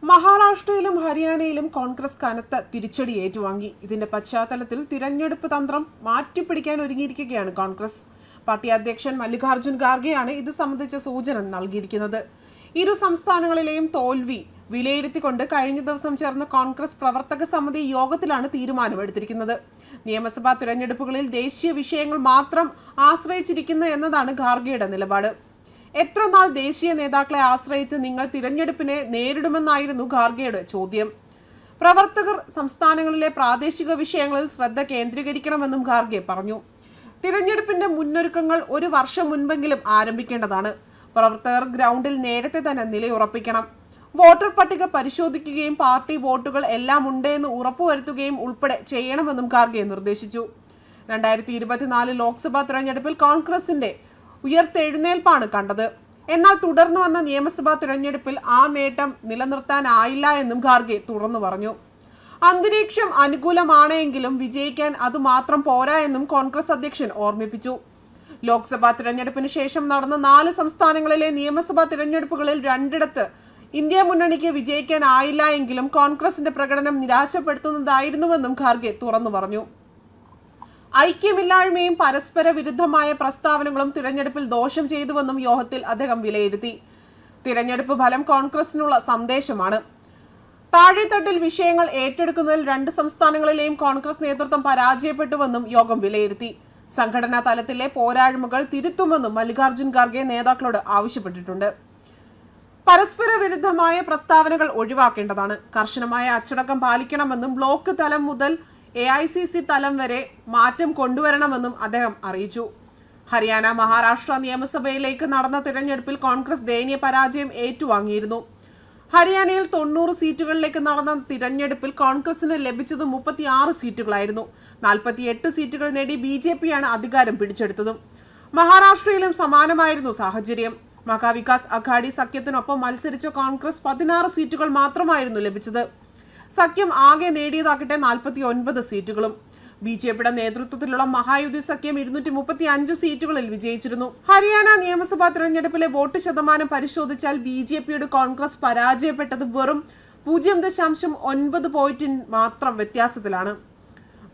മഹാരാഷ്ട്രയിലും ഹരിയാനയിലും കോൺഗ്രസ് കനത്ത തിരിച്ചടി ഏറ്റുവാങ്ങി. ഇതിന്റെ പശ്ചാത്തലത്തിൽ തിരഞ്ഞെടുപ്പ് തന്ത്രം മാറ്റിപ്പിടിക്കാൻ ഒരുങ്ങിയിരിക്കുകയാണ് കോൺഗ്രസ്. പാർട്ടി അധ്യക്ഷൻ മല്ലികാർജ്ജുൻ ഖാർഗെയാണ് ഇത് സംബന്ധിച്ച സൂചന നൽകിയിരിക്കുന്നത്. ഇരു സംസ്ഥാനങ്ങളിലെയും തോൽവി വിലയിരുത്തിക്കൊണ്ട് കഴിഞ്ഞ ദിവസം ചേർന്ന കോൺഗ്രസ് പ്രവർത്തക സമിതി യോഗത്തിലാണ് തീരുമാനമെടുത്തിരിക്കുന്നത്. നിയമസഭാ തിരഞ്ഞെടുപ്പുകളിൽ ദേശീയ വിഷയങ്ങൾ മാത്രം ആശ്രയിച്ചിരിക്കുന്നു എന്നതാണ് ഖാർഗെയുടെ നിലപാട്. എത്ര നാൾ ദേശീയ നേതാക്കളെ ആശ്രയിച്ച് നിങ്ങൾ തിരഞ്ഞെടുപ്പിനെ നേരിടുമെന്നായിരുന്നു ഖാർഗെയുടെ ചോദ്യം. പ്രവർത്തകർ സംസ്ഥാനങ്ങളിലെ പ്രാദേശിക വിഷയങ്ങളിൽ ശ്രദ്ധ കേന്ദ്രീകരിക്കണമെന്നും ഖാർഗെ പറഞ്ഞു. തിരഞ്ഞെടുപ്പിന്റെ മുന്നൊരുക്കങ്ങൾ ഒരു വർഷം മുൻപെങ്കിലും ആരംഭിക്കേണ്ടതാണ്. പ്രവർത്തകർ ഗ്രൗണ്ടിൽ നേരത്തെ തന്നെ നിലയുറപ്പിക്കണം. വോട്ടർ പട്ടിക പരിശോധിക്കുകയും പാർട്ടി വോട്ടുകൾ എല്ലാം ഉണ്ടെന്ന് ഉറപ്പുവരുത്തുകയും ഉൾപ്പെടെ ചെയ്യണമെന്നും ഖാർഗെ നിർദ്ദേശിച്ചു. 2024 ലോക്സഭാ തിരഞ്ഞെടുപ്പിൽ കോൺഗ്രസിന്റെ ഉയർത്തെഴുന്നേൽപ്പാണ് കണ്ടത്. എന്നാൽ തുടർന്ന് വന്ന നിയമസഭാ തിരഞ്ഞെടുപ്പിൽ ആ നേട്ടം നിലനിർത്താനായില്ല എന്നും ഖാർഗെ തുറന്നു പറഞ്ഞു. അന്തരീക്ഷം അനുകൂലമാണെങ്കിലും വിജയിക്കാൻ അതുമാത്രം പോരാ എന്നും കോൺഗ്രസ് അധ്യക്ഷൻ ഓർമ്മിപ്പിച്ചു. ലോക്സഭാ തിരഞ്ഞെടുപ്പിന് ശേഷം നടന്ന 4 സംസ്ഥാനങ്ങളിലെ നിയമസഭാ തിരഞ്ഞെടുപ്പുകളിൽ 2 ഇന്ത്യ മുന്നണിക്ക് വിജയിക്കാനായില്ല എങ്കിലും കോൺഗ്രസിന്റെ പ്രകടനം നിരാശപ്പെടുത്തുന്നതായിരുന്നുവെന്നും ഖാർഗെ തുറന്നു പറഞ്ഞു. ഐക്യമില്ലായ്മയും പരസ്പര വിരുദ്ധമായ പ്രസ്താവനകളും തിരഞ്ഞെടുപ്പിൽ ദോഷം ചെയ്തുവെന്നും യോഗത്തിൽ അദ്ദേഹം വിലയിരുത്തി. തിരഞ്ഞെടുപ്പ് ഫലം കോൺഗ്രസിനുള്ള സന്ദേശമാണ്. താഴെത്തട്ടിൽ വിഷയങ്ങൾ ഏറ്റെടുക്കുന്നതിൽ 2 സംസ്ഥാനങ്ങളിലെയും കോൺഗ്രസ് നേതൃത്വം പരാജയപ്പെട്ടുവെന്നും യോഗം വിലയിരുത്തി. സംഘടനാ തലത്തിലെ പോരായ്മകൾ തിരുത്തുമെന്നും മല്ലികാർജ്ജുൻ ഖാർഗെ നേതാക്കളോട് ആവശ്യപ്പെട്ടിട്ടുണ്ട്. പരസ്പര വിരുദ്ധമായ പ്രസ്താവനകൾ ഒഴിവാക്കേണ്ടതാണ്. കർശനമായ അച്ചടക്കം പാലിക്കണമെന്നും ബ്ലോക്ക് തലം മുതൽ AICC തലം വരെ മാറ്റം കൊണ്ടുവരണമെന്നും അദ്ദേഹം അറിയിച്ചു. ഹരിയാന, മഹാരാഷ്ട്ര നിയമസഭയിലേക്ക് നടന്ന തിരഞ്ഞെടുപ്പിൽ കോൺഗ്രസ് ദയനീയ പരാജയം ഏറ്റുവാങ്ങിയിരുന്നു. ഹരിയാനയിൽ 90 സീറ്റുകളിലേക്ക് നടന്ന തിരഞ്ഞെടുപ്പിൽ കോൺഗ്രസിന് ലഭിച്ചത് 36 സീറ്റുകളായിരുന്നു. 48 സീറ്റുകൾ നേടി BJP-യാണ് അധികാരം പിടിച്ചെടുത്തതും. മഹാരാഷ്ട്രയിലും സമാനമായിരുന്നു സാഹചര്യം. മഹാവികാസ് അഘാഡി സഖ്യത്തിനൊപ്പം മത്സരിച്ച കോൺഗ്രസ് 16 സീറ്റുകൾ മാത്രമായിരുന്നു ലഭിച്ചത്. സഖ്യം ആകെ നേടിയതാകട്ടെ 49 സീറ്റുകളും. BJP-യുടെ നേതൃത്വത്തിലുള്ള മഹായുതി സഖ്യം 235 സീറ്റുകളിൽ വിജയിച്ചിരുന്നു. ഹരിയാന നിയമസഭാ തിരഞ്ഞെടുപ്പിലെ വോട്ട് ശതമാനം പരിശോധിച്ചാൽ BJP-യുടെ കോൺഗ്രസ് പരാജയപ്പെട്ടത് വെറും 0.9 പോയിന്റ് മാത്രം വ്യത്യാസത്തിലാണ്.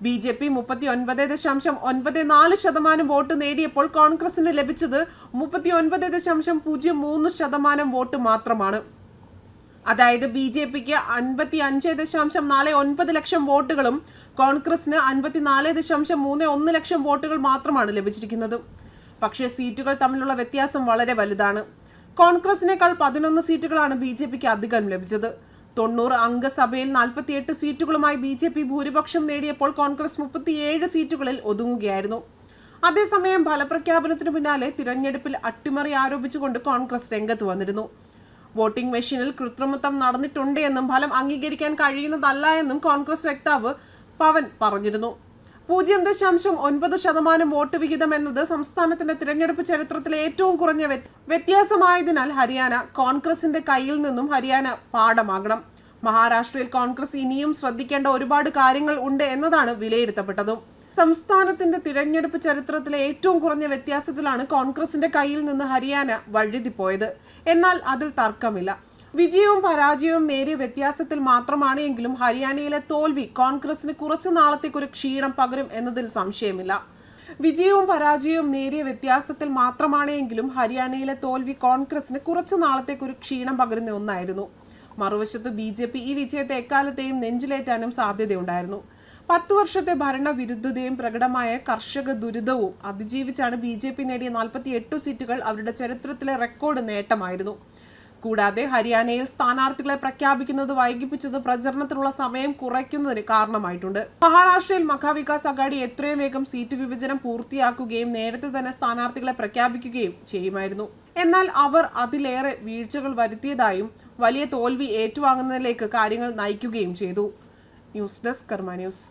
BJP 39.94% വോട്ട് നേടിയപ്പോൾ കോൺഗ്രസിന് ലഭിച്ചത് 39.03% വോട്ട് മാത്രമാണ്. അതായത് BJP-ക്ക് 55.49 ലക്ഷം വോട്ടുകളും കോൺഗ്രസിന് 54.31 ലക്ഷം വോട്ടുകൾ മാത്രമാണ് ലഭിച്ചിരിക്കുന്നത്. പക്ഷേ സീറ്റുകൾ തമ്മിലുള്ള വ്യത്യാസം വളരെ വലുതാണ്. കോൺഗ്രസിനേക്കാൾ 11 സീറ്റുകളാണ് BJP-ക്ക് അധികം ലഭിച്ചത്. 90 അംഗ സഭയിൽ 48 സീറ്റുകളുമായി BJP ഭൂരിപക്ഷം നേടിയപ്പോൾ കോൺഗ്രസ് 37 സീറ്റുകളിൽ ഒതുങ്ങുകയായിരുന്നു. അതേസമയം ഫലപ്രഖ്യാപനത്തിനു പിന്നാലെ തിരഞ്ഞെടുപ്പിൽ അട്ടിമറി ആരോപിച്ചുകൊണ്ട് കോൺഗ്രസ് രംഗത്ത് വന്നിരുന്നു. വോട്ടിംഗ് മെഷീനിൽ കൃത്രിമത്വം നടന്നിട്ടുണ്ട് എന്നും ഫലം അംഗീകരിക്കാൻ കഴിയുന്നതല്ല എന്നും കോൺഗ്രസ് വക്താവ് പവൻ പറഞ്ഞിരുന്നു. 0.9% വോട്ട് വിഹിതം എന്നത് സംസ്ഥാനത്തിന്റെ തിരഞ്ഞെടുപ്പ് ചരിത്രത്തിലെ ഏറ്റവും കുറഞ്ഞ വ്യത്യാസമായതിനാൽ ഹരിയാന കോൺഗ്രസിന്റെ കയ്യിൽ നിന്നും ഹരിയാന പാഠമാകണം. മഹാരാഷ്ട്രയിൽ കോൺഗ്രസ് ഇനിയും ശ്രദ്ധിക്കേണ്ട ഒരുപാട് കാര്യങ്ങൾ ഉണ്ട് എന്നതാണ് വിലയിരുത്തപ്പെട്ടതും. സംസ്ഥാനത്തിന്റെ തിരഞ്ഞെടുപ്പ് ചരിത്രത്തിലെ ഏറ്റവും കുറഞ്ഞ വ്യത്യാസത്തിലാണ് കോൺഗ്രസിന്റെ കയ്യിൽ നിന്ന് ഹരിയാന വഴുതിപ്പോയത്. എന്നാൽ അതിൽ തർക്കമില്ല. വിജയവും പരാജയവും നേരിയ വ്യത്യാസത്തിൽ മാത്രമാണ് എങ്കിലും ഹരിയാനയിലെ തോൽവി കോൺഗ്രസിന് കുറച്ചു നാളത്തേക്കൊരു ക്ഷീണം പകരും എന്നതിൽ സംശയമില്ല. വിജയവും പരാജയവും നേരിയ വ്യത്യാസത്തിൽ മാത്രമാണ് എങ്കിലും ഹരിയാനയിലെ തോൽവി കോൺഗ്രസിന് കുറച്ചു നാളത്തേക്കൊരു ക്ഷീണം പകരുന്ന ഒന്നായിരുന്നു. മറുവശത്ത് BJP ഈ വിജയത്തെ എക്കാലത്തെയും നെഞ്ചിലേറ്റാനും സാധ്യതയുണ്ടായിരുന്നു. 10 വർഷത്തെ ഭരണവിരുദ്ധതയും പ്രകടമായ കർഷക ദുരിതവും അതിജീവിച്ചാണ് BJP നേടിയ 48 സീറ്റുകൾ അവരുടെ ചരിത്രത്തിലെ റെക്കോർഡ് നേട്ടമായിരുന്നു. കൂടാതെ ഹരിയാനയിൽ സ്ഥാനാർത്ഥികളെ പ്രഖ്യാപിക്കുന്നത് വൈകിപ്പിച്ചത് പ്രചരണത്തിനുള്ള സമയം കുറയ്ക്കുന്നതിന് കാരണമായിട്ടുണ്ട്. മഹാരാഷ്ട്രയിൽ മഹാവികാസ് അഘാഡി എത്രയും വേഗം സീറ്റ് വിഭജനം പൂർത്തിയാക്കുകയും നേരത്തെ തന്നെ സ്ഥാനാർത്ഥികളെ പ്രഖ്യാപിക്കുകയും ചെയ്യുമായിരുന്നു. എന്നാൽ അവർ അതിലേറെ വീഴ്ചകൾ വരുത്തിയതായും വലിയ തോൽവി ഏറ്റുവാങ്ങുന്നതിലേക്ക് കാര്യങ്ങൾ നയിക്കുകയും ചെയ്തു. ന്യൂസ് ഡെസ്ക് കർമ്മ ന്യൂസ്.